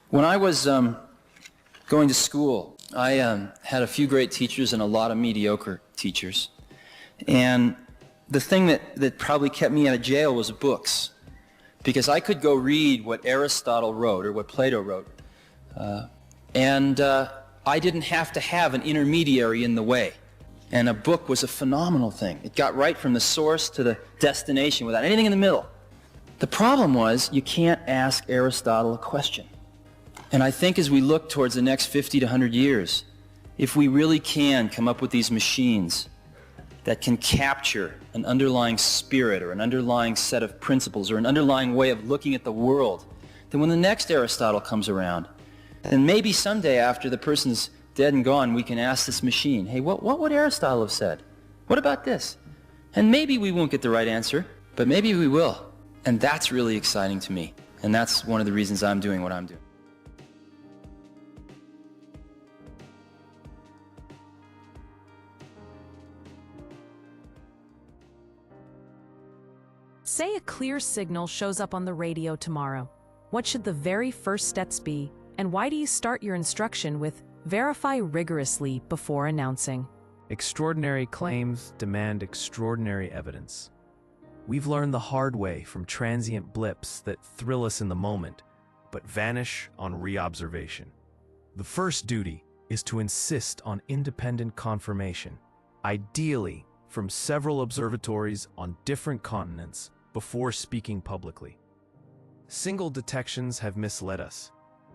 When I was going to school, I had a few great teachers and a lot of mediocre teachers. And the thing that probably kept me out of jail was books, because I could go read what Aristotle wrote or what Plato wrote, and I didn't have to have an intermediary in the way. And a book was a phenomenal thing. It got right from the source to the destination without anything in the middle. The problem was you can't ask Aristotle a question. And I think as we look towards the next 50 to 100 years, if we really can come up with these machines that can capture an underlying spirit or an underlying set of principles or an underlying way of looking at the world, then when the next Aristotle comes around, then maybe someday after the person's dead and gone, we can ask this machine, hey, what would Aristotle have said? What about this? And maybe we won't get the right answer, but maybe we will. And that's really exciting to me. And that's one of the reasons I'm doing what I'm doing. Say a clear signal shows up on the radio tomorrow. What should the very first steps be, and why do you start your instruction with verify rigorously before announcing? Extraordinary claims demand extraordinary evidence. We've learned the hard way from transient blips that thrill us in the moment, but vanish on reobservation. The first duty is to insist on independent confirmation, ideally from several observatories on different continents, before speaking publicly. Single detections have misled us.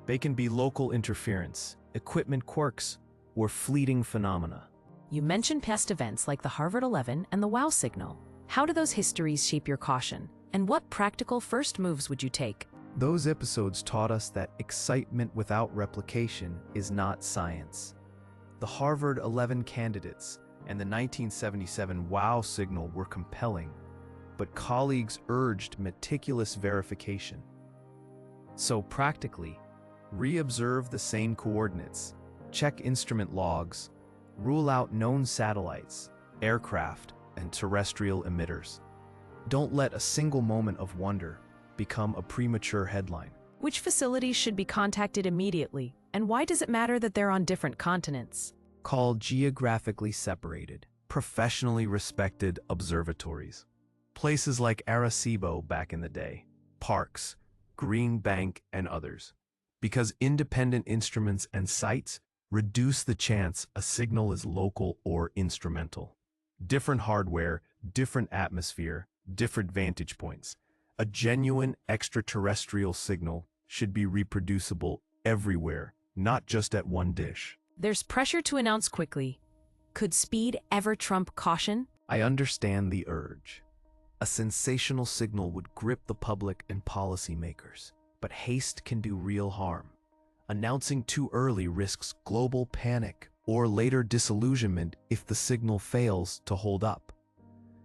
They can be local interference, equipment quirks, or fleeting phenomena. You mentioned past events like the Harvard 11 and the WOW signal. How do those histories shape your caution? And what practical first moves would you take? Those episodes taught us that excitement without replication is not science. The Harvard 11 candidates and the 1977 WOW signal were compelling, but colleagues urged meticulous verification. So practically, reobserve the same coordinates, check instrument logs, rule out known satellites, aircraft, and terrestrial emitters. Don't let a single moment of wonder become a premature headline. Which facilities should be contacted immediately, and why does it matter that they're on different continents? Call geographically separated, professionally respected observatories. Places like Arecibo back in the day, Parks, Green Bank, and others. Because independent instruments and sites reduce the chance a signal is local or instrumental. Different hardware, different atmosphere, different vantage points. A genuine extraterrestrial signal should be reproducible everywhere, not just at one dish. There's pressure to announce quickly. Could speed ever trump caution? I understand the urge. A sensational signal would grip the public and policymakers, but haste can do real harm. Announcing too early risks global panic or later disillusionment if the signal fails to hold up.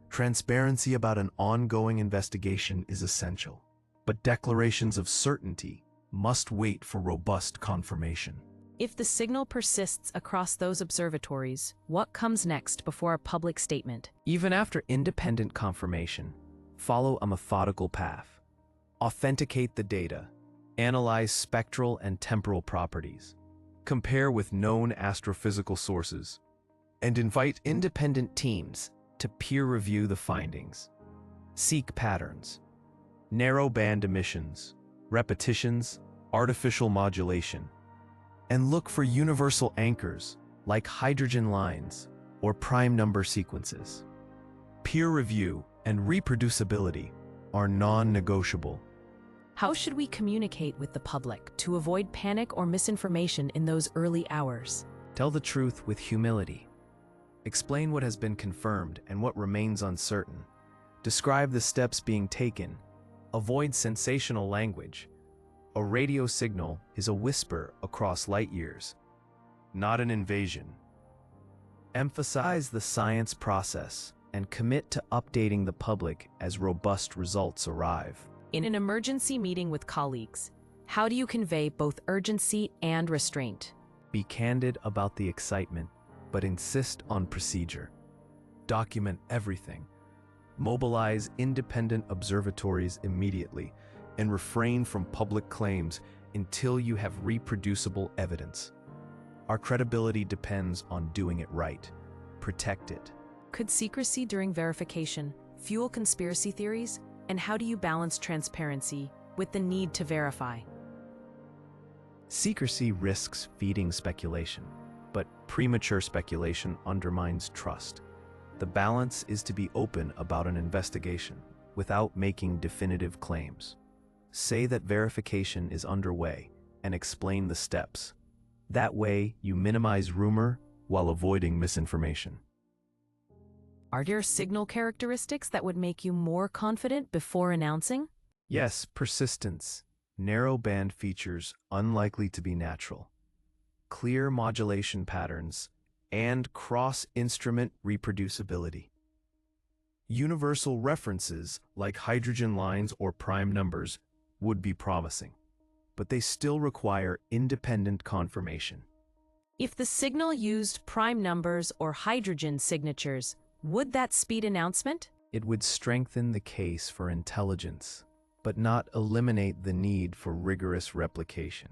Transparency about an ongoing investigation is essential, but declarations of certainty must wait for robust confirmation. If the signal persists across those observatories, what comes next before a public statement? Even after independent confirmation, follow a methodical path. Authenticate the data, analyze spectral and temporal properties, compare with known astrophysical sources, and invite independent teams to peer review the findings. Seek patterns, narrow band emissions, repetitions, artificial modulation, and look for universal anchors like hydrogen lines or prime number sequences. Peer review and reproducibility are non-negotiable. How should we communicate with the public to avoid panic or misinformation in those early hours? Tell the truth with humility. Explain what has been confirmed and what remains uncertain. Describe the steps being taken. Avoid sensational language. A radio signal is a whisper across light years, not an invasion. Emphasize the science process and commit to updating the public as robust results arrive. In an emergency meeting with colleagues, how do you convey both urgency and restraint? Be candid about the excitement, but insist on procedure. Document everything. Mobilize independent observatories immediately and refrain from public claims until you have reproducible evidence. Our credibility depends on doing it right. Protect it. Could secrecy during verification fuel conspiracy theories? And how do you balance transparency with the need to verify? Secrecy risks feeding speculation, but premature speculation undermines trust. The balance is to be open about an investigation without making definitive claims. Say that verification is underway and explain the steps. That way, you minimize rumor while avoiding misinformation. Are there signal characteristics that would make you more confident before announcing? Yes, persistence, narrow band features unlikely to be natural, clear modulation patterns, and cross-instrument reproducibility. Universal references like hydrogen lines or prime numbers would be promising, but they still require independent confirmation. If the signal used prime numbers or hydrogen signatures, would that speed announcement? It would strengthen the case for intelligence, but not eliminate the need for rigorous replication.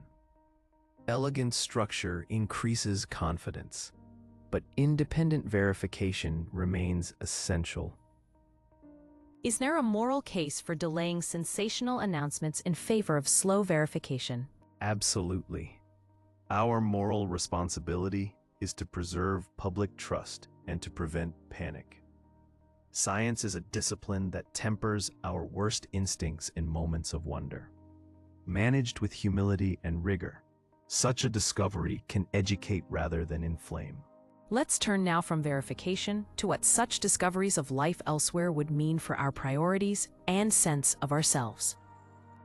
Elegant structure increases confidence, but independent verification remains essential. Is there a moral case for delaying sensational announcements in favor of slow verification? Absolutely. Our moral responsibility is to preserve public trust and to prevent panic. Science is a discipline that tempers our worst instincts in moments of wonder. Managed with humility and rigor, such a discovery can educate rather than inflame. Let's turn now from verification to what such discoveries of life elsewhere would mean for our priorities and sense of ourselves.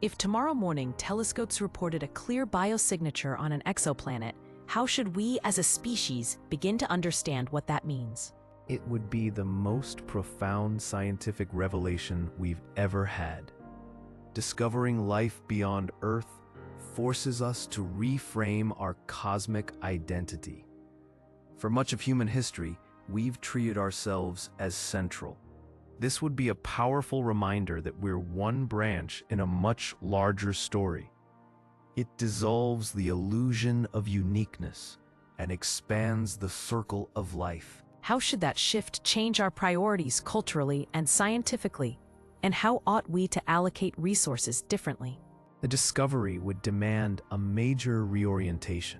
If tomorrow morning telescopes reported a clear biosignature on an exoplanet, how should we as a species begin to understand what that means? It would be the most profound scientific revelation we've ever had. Discovering life beyond Earth forces us to reframe our cosmic identity. For much of human history, we've treated ourselves as central. This would be a powerful reminder that we're one branch in a much larger story. It dissolves the illusion of uniqueness and expands the circle of life. How should that shift change our priorities culturally and scientifically? And how ought we to allocate resources differently? The discovery would demand a major reorientation.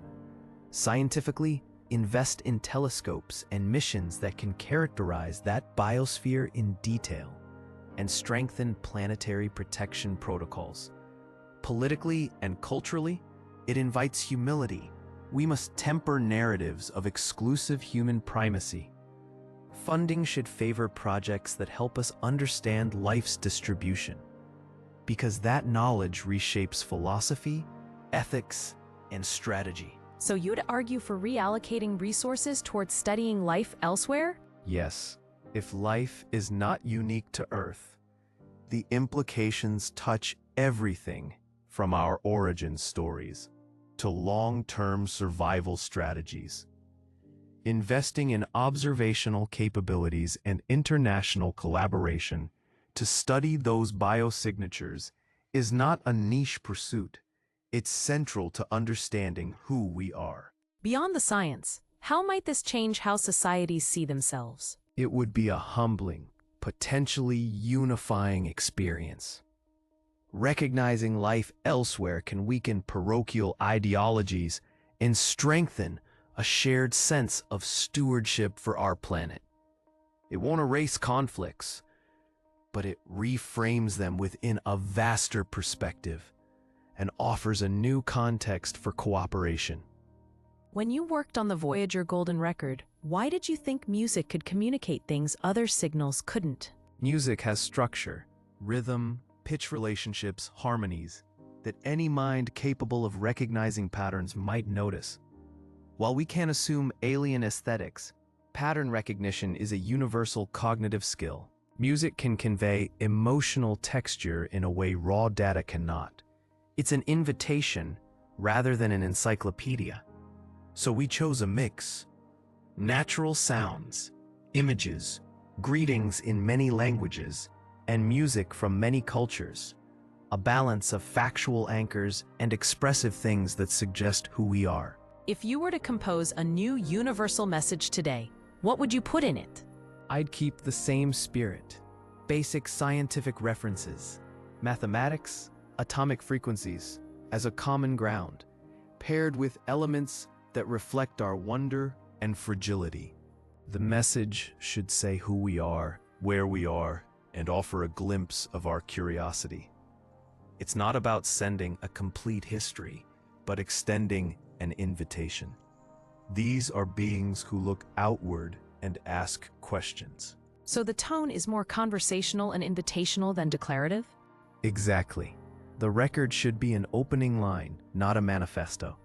Scientifically, invest in telescopes and missions that can characterize that biosphere in detail and strengthen planetary protection protocols. Politically and culturally, it invites humility. We must temper narratives of exclusive human primacy. Funding should favor projects that help us understand life's distribution, because that knowledge reshapes philosophy, ethics, and strategy. So you'd argue for reallocating resources towards studying life elsewhere? Yes, if life is not unique to Earth, the implications touch everything from our origin stories to long-term survival strategies. Investing in observational capabilities and international collaboration to study those biosignatures is not a niche pursuit. It's central to understanding who we are. Beyond the science, how might this change how societies see themselves? It would be a humbling, potentially unifying experience. Recognizing life elsewhere can weaken parochial ideologies and strengthen a shared sense of stewardship for our planet. It won't erase conflicts, but it reframes them within a vaster perspective and offers a new context for cooperation. When you worked on the Voyager Golden Record, why did you think music could communicate things other signals couldn't? Music has structure, rhythm, pitch relationships, harmonies, that any mind capable of recognizing patterns might notice. While we can't assume alien aesthetics, pattern recognition is a universal cognitive skill. Music can convey emotional texture in a way raw data cannot. It's an invitation rather than an encyclopedia. So we chose a mix. Natural sounds, images, greetings in many languages, and music from many cultures. a balance of factual anchors and expressive things that suggest who we are. If you were to compose a new universal message today, what would you put in it? I'd keep the same spirit. Basic scientific references, mathematics, atomic frequencies as a common ground, paired with elements that reflect our wonder and fragility. The message should say who we are, where we are, and offer a glimpse of our curiosity. It's not about sending a complete history, but extending an invitation. These are beings who look outward and ask questions. So the tone is more conversational and invitational than declarative? Exactly. The record should be an opening line, not a manifesto.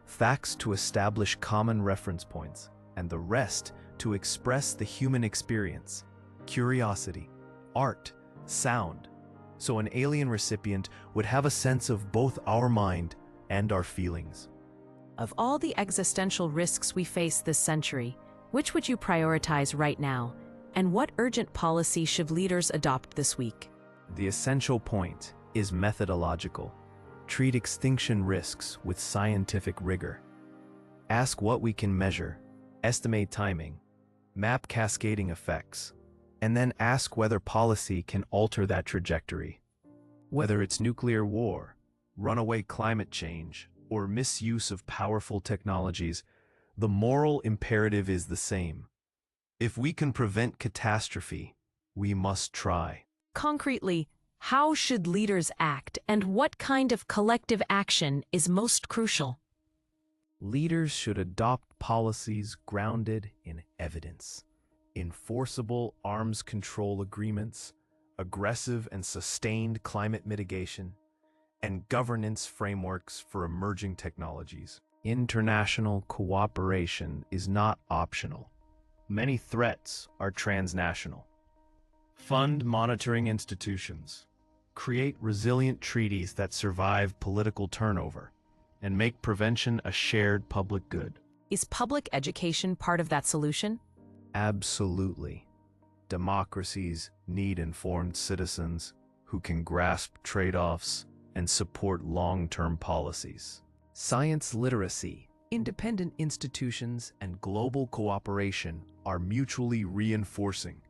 Facts to establish common reference points, and the rest to express the human experience, curiosity, art, sound, so an alien recipient would have a sense of both our mind and our feelings. Of all the existential risks we face this century, which would you prioritize right now? And what urgent policy should leaders adopt this week? The essential point is methodological. Treat extinction risks with scientific rigor. Ask what we can measure, estimate timing, map cascading effects, and then ask whether policy can alter that trajectory. Whether it's nuclear war, runaway climate change, or misuse of powerful technologies, the moral imperative is the same. If we can prevent catastrophe, we must try. Concretely, how should leaders act, and what kind of collective action is most crucial? Leaders should adopt policies grounded in evidence. Enforceable arms control agreements, aggressive and sustained climate mitigation, and governance frameworks for emerging technologies. International cooperation is not optional. Many threats are transnational. Fund monitoring institutions. Create resilient treaties that survive political turnover, and make prevention a shared public good. Is public education part of that solution? Absolutely. Democracies need informed citizens who can grasp trade-offs and support long-term policies. Science literacy, independent institutions, and global cooperation are mutually reinforcing.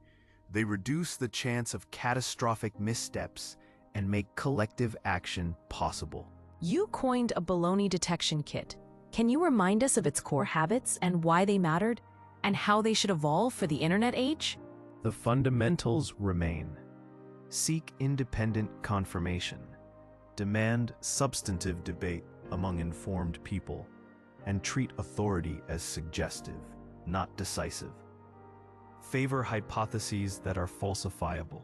They reduce the chance of catastrophic missteps and make collective action possible. You coined a baloney detection kit. Can you remind us of its core habits and why they mattered, and how they should evolve for the internet age? The fundamentals remain. Seek independent confirmation. Demand substantive debate among informed people, and treat authority as suggestive, not decisive. Favor hypotheses that are falsifiable.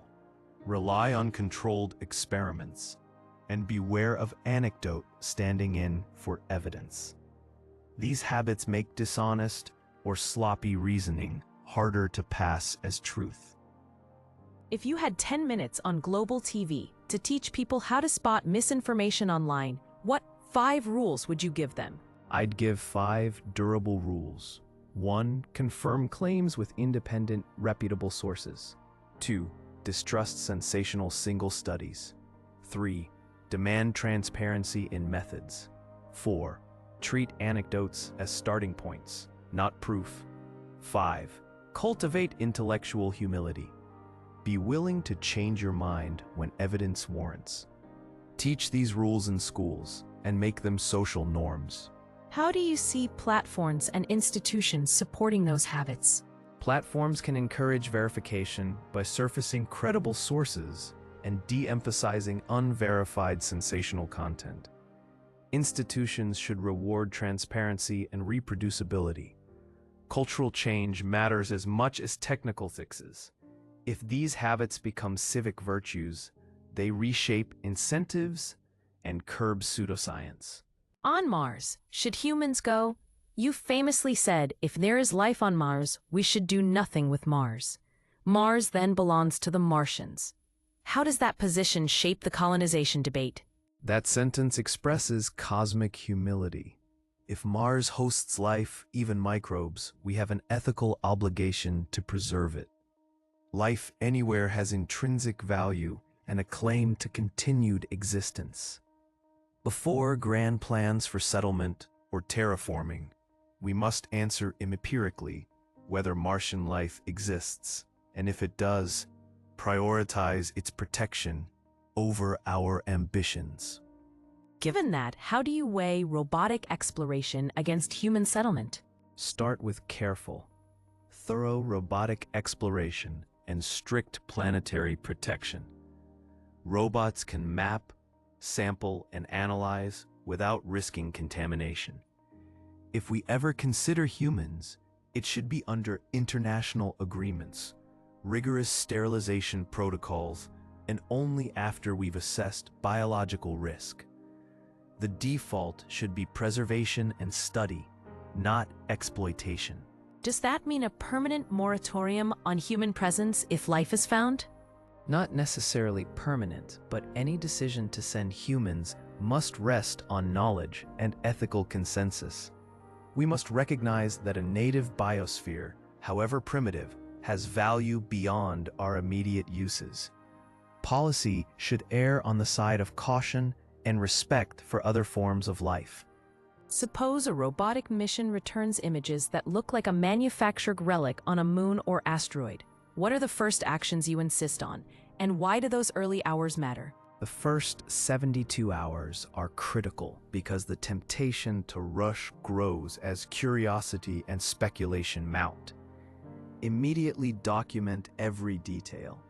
Rely on controlled experiments, and beware of anecdote standing in for evidence. These habits make dishonest or sloppy reasoning harder to pass as truth. If you had 10 minutes on global TV to teach people how to spot misinformation online, what 5 rules would you give them? I'd give 5 durable rules. 1. Confirm claims with independent, reputable sources. 2. Distrust sensational single studies. 3. Demand transparency in methods. 4. Treat anecdotes as starting points, not proof. 5. Cultivate intellectual humility. Be willing to change your mind when evidence warrants. Teach these rules in schools and make them social norms. How do you see platforms and institutions supporting those habits? Platforms can encourage verification by surfacing credible sources and de-emphasizing unverified sensational content. Institutions should reward transparency and reproducibility. Cultural change matters as much as technical fixes. If these habits become civic virtues, they reshape incentives and curb pseudoscience. On Mars, should humans go? You famously said, if there is life on Mars, we should do nothing with Mars. Mars then belongs to the Martians. How does that position shape the colonization debate? That sentence expresses cosmic humility. If Mars hosts life, even microbes, we have an ethical obligation to preserve it. Life anywhere has intrinsic value, and a claim to continued existence. Before grand plans for settlement or terraforming, we must answer empirically whether Martian life exists, and if it does, prioritize its protection over our ambitions. Given that, how do you weigh robotic exploration against human settlement? Start with careful, thorough robotic exploration and strict planetary protection. Robots can map, sample, and analyze without risking contamination. If we ever consider humans, it should be under international agreements, rigorous sterilization protocols, and only after we've assessed biological risk. The default should be preservation and study, not exploitation. Does that mean a permanent moratorium on human presence if life is found? Not necessarily permanent, but any decision to send humans must rest on knowledge and ethical consensus. We must recognize that a native biosphere, however primitive, has value beyond our immediate uses. Policy should err on the side of caution and respect for other forms of life. Suppose a robotic mission returns images that look like a manufactured relic on a moon or asteroid. What are the first actions you insist on, and why do those early hours matter? The first 72 hours are critical because the temptation to rush grows as curiosity and speculation mount. Immediately document every detail,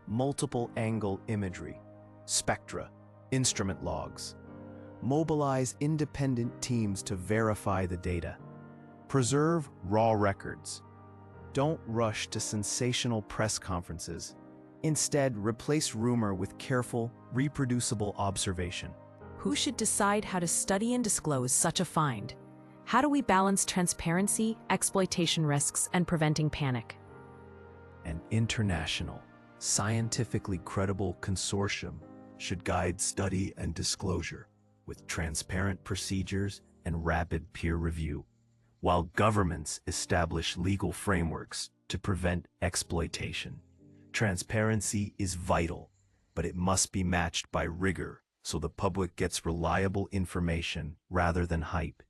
multiple angle imagery, spectra, instrument logs. Mobilize independent teams to verify the data. Preserve raw records. Don't rush to sensational press conferences. Instead, replace rumor with careful, reproducible observation. Who should decide how to study and disclose such a find? How do we balance transparency, exploitation risks, and preventing panic? An international, scientifically credible consortium should guide study and disclosure with transparent procedures and rapid peer review, while governments establish legal frameworks to prevent exploitation. Transparency is vital, but it must be matched by rigor so the public gets reliable information rather than hype.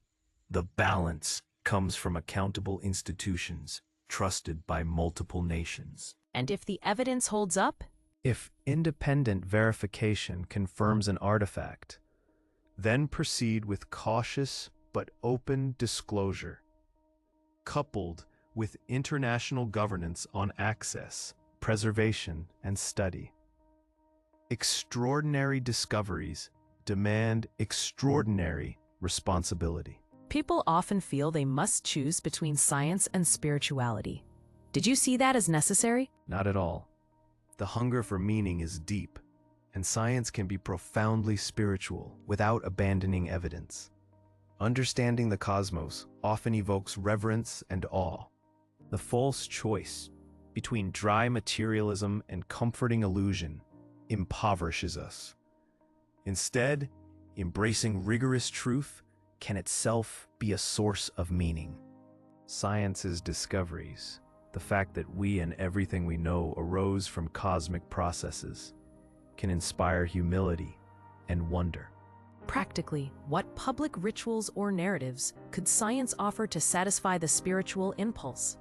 The balance comes from accountable institutions trusted by multiple nations. And if the evidence holds up? If independent verification confirms an artifact, then proceed with cautious but open disclosure, coupled with international governance on access, preservation, and study. Extraordinary discoveries demand extraordinary responsibility. People often feel they must choose between science and spirituality. Did you see that as necessary? Not at all. The hunger for meaning is deep, and science can be profoundly spiritual without abandoning evidence. Understanding the cosmos often evokes reverence and awe. The false choice between dry materialism and comforting illusion impoverishes us. Instead, embracing rigorous truth can itself be a source of meaning. Science's discoveries, the fact that we and everything we know arose from cosmic processes, can inspire humility and wonder. Practically, what public rituals or narratives could science offer to satisfy the spiritual impulse?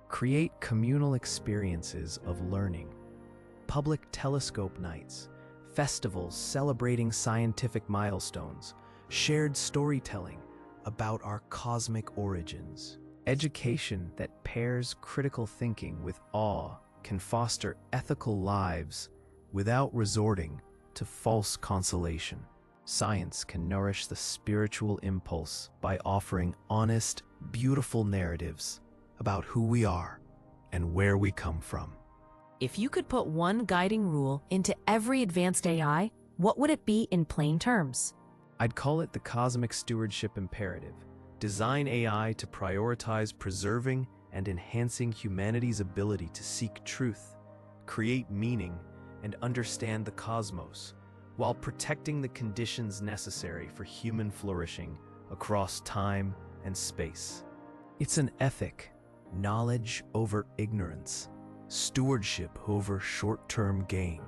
Create communal experiences of learning, public telescope nights, festivals celebrating scientific milestones, shared storytelling about our cosmic origins. Education that pairs critical thinking with awe can foster ethical lives without resorting to false consolation. Science can nourish the spiritual impulse by offering honest, beautiful narratives about who we are and where we come from. If you could put one guiding rule into every advanced AI, what would it be in plain terms? I'd call it the cosmic stewardship imperative. Design AI to prioritize preserving and enhancing humanity's ability to seek truth, create meaning, and understand the cosmos, while protecting the conditions necessary for human flourishing across time and space. It's an ethic, knowledge over ignorance, stewardship over short-term gain.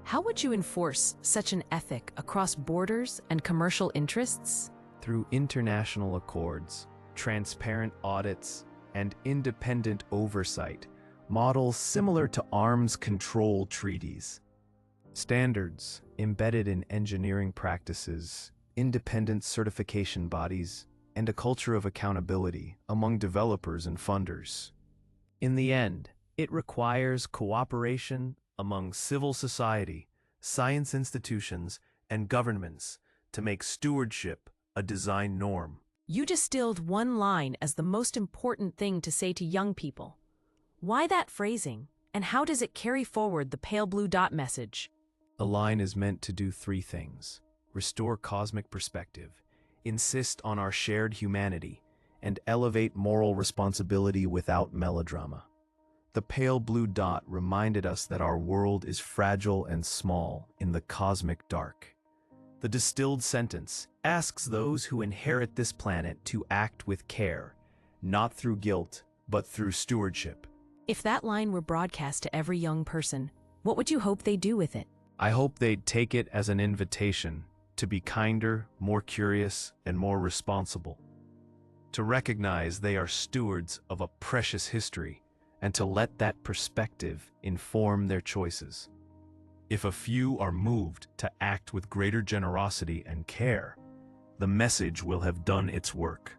How would you enforce such an ethic across borders and commercial interests? Through international accords, transparent audits, and independent oversight, models similar to arms control treaties. Standards embedded in engineering practices, independent certification bodies, and a culture of accountability among developers and funders. In the end, it requires cooperation among civil society, science institutions, and governments to make stewardship a design norm. You distilled one line as the most important thing to say to young people. Why that phrasing, and how does it carry forward the pale blue dot message? The line is meant to do three things: restore cosmic perspective, insist on our shared humanity, and elevate moral responsibility without melodrama. The pale blue dot reminded us that our world is fragile and small in the cosmic dark. The distilled sentence asks those who inherit this planet to act with care, not through guilt, but through stewardship. If that line were broadcast to every young person, what would you hope they do with it? I hope they'd take it as an invitation to be kinder, more curious, and more responsible. To recognize they are stewards of a precious history, and to let that perspective inform their choices. If a few are moved to act with greater generosity and care, the message will have done its work.